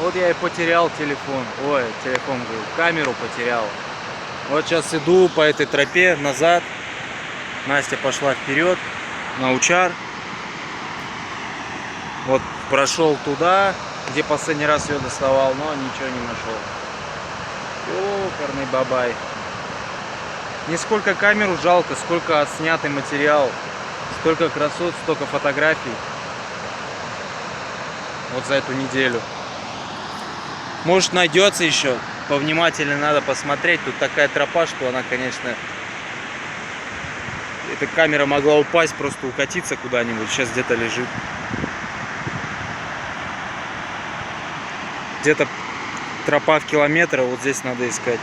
Вот я и потерял телефон. Ой, телефон, говорю, камеру потерял. Вот сейчас иду по этой тропе назад. Настя пошла вперед на Учар. Вот прошел туда, где последний раз ее доставал, но ничего не нашел. Ёкарный бабай. Не сколько камеру жалко, сколько отснятый материал. Столько красот, столько фотографий. Вот за эту неделю. Может, найдется еще. Повнимательнее надо посмотреть. Тут такая тропа, что она, конечно... Эта камера могла упасть, просто укатиться куда-нибудь. Сейчас где-то лежит. Где-то тропа в километр, вот здесь надо искать.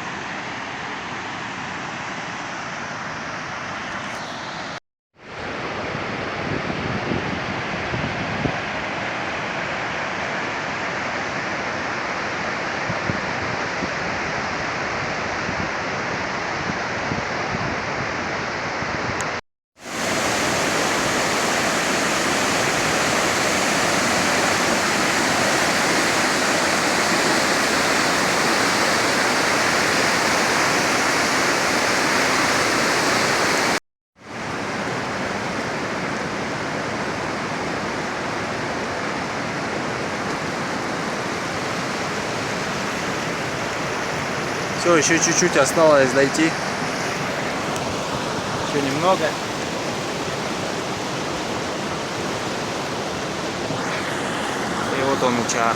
Все, еще чуть-чуть осталось дойти. Еще немного. И вот он, Учар.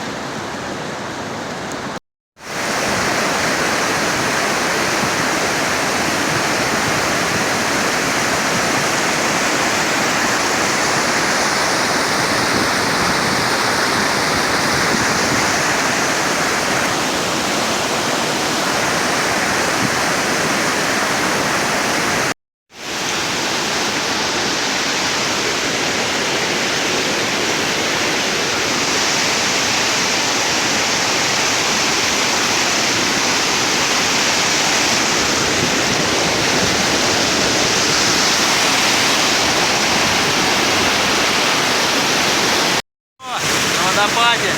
Водопаде.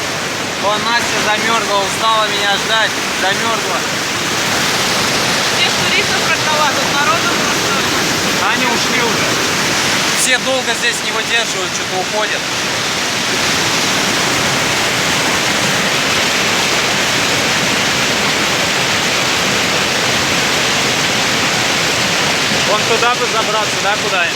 Вон Настя замерзла, устала меня ждать, замерзла. Здесь туристов роковато, тут народу просто. Они ушли уже. Все долго здесь не выдерживают, что-то уходят. Вон туда бы забраться, да, куда-нибудь?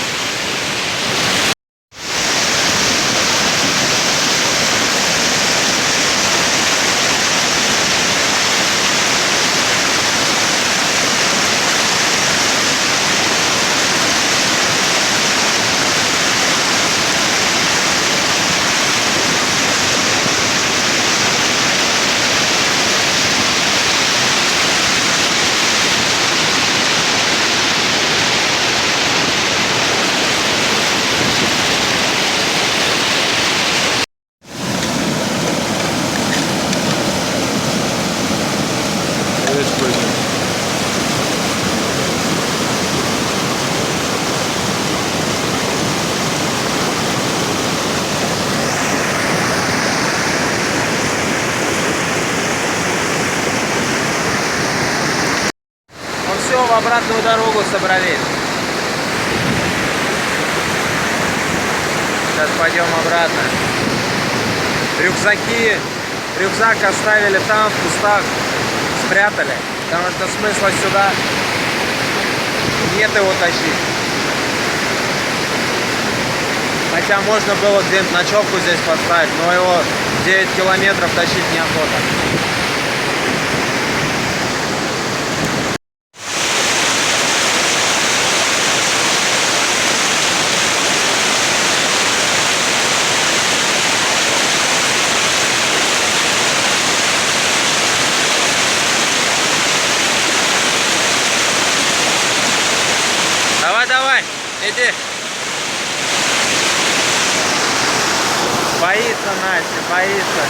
Все, в обратную дорогу собрались. Сейчас пойдем обратно. Рюкзак оставили там, в кустах, спрятали, потому что смысла сюда нет его тащить. Хотя можно было где-нибудь ночевку здесь поставить, но его 9 километров тащить неохота. Давай, иди. Боится Настя, боится.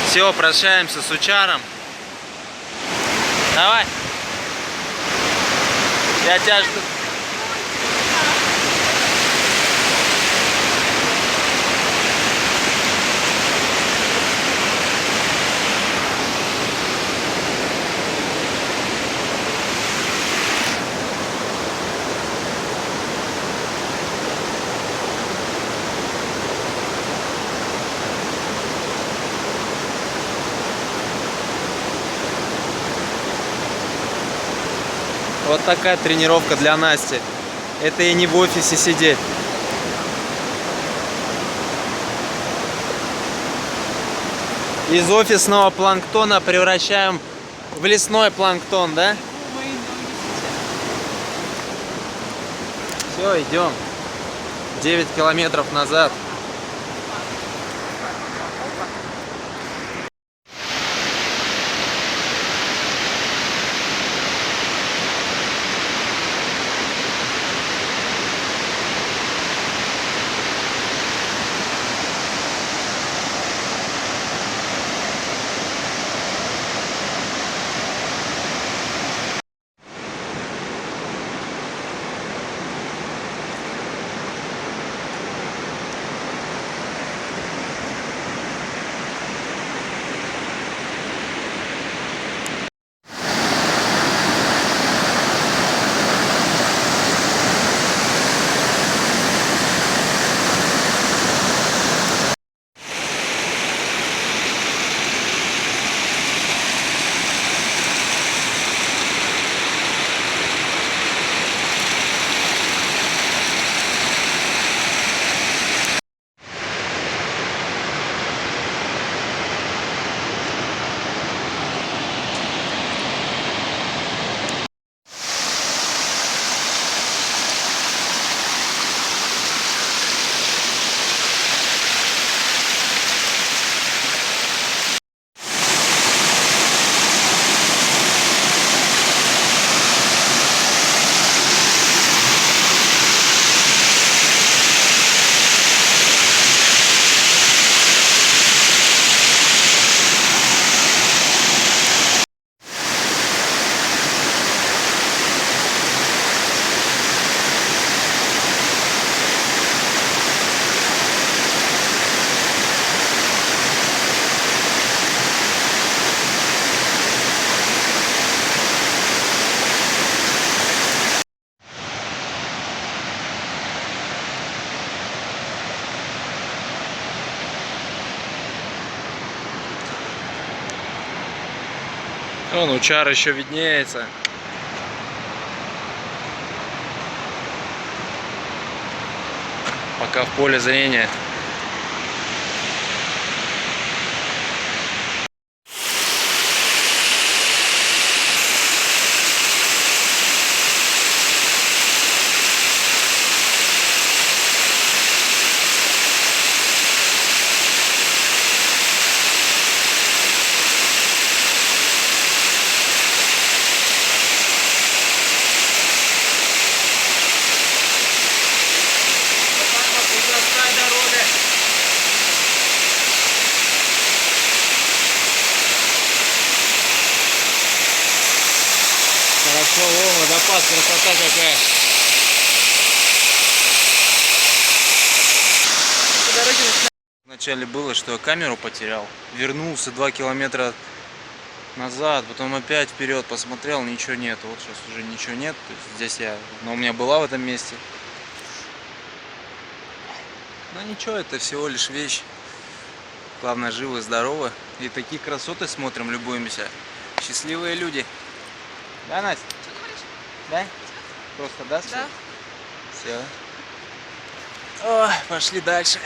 Все, прощаемся с Учаром. Давай. Я тебя жду. Вот такая тренировка для Насти. Это и не в офисе сидеть. Из офисного планктона превращаем в лесной планктон, да? Все, идем. 9 километров назад. Вон Учар еще виднеется. Пока в поле зрения. Хорошо, о, водопад, красота какая. Вначале было, что я камеру потерял, вернулся 2 километра назад, потом опять вперед посмотрел, ничего нет. Вот сейчас уже ничего нет, то есть здесь я, но у меня была в этом месте. Но ничего, это всего лишь вещь. Главное, живы, здоровы. И такие красоты смотрим, любуемся. Счастливые люди. Да, Настя? Что говоришь? Да? Просто да? Да. Все. О, пошли дальше.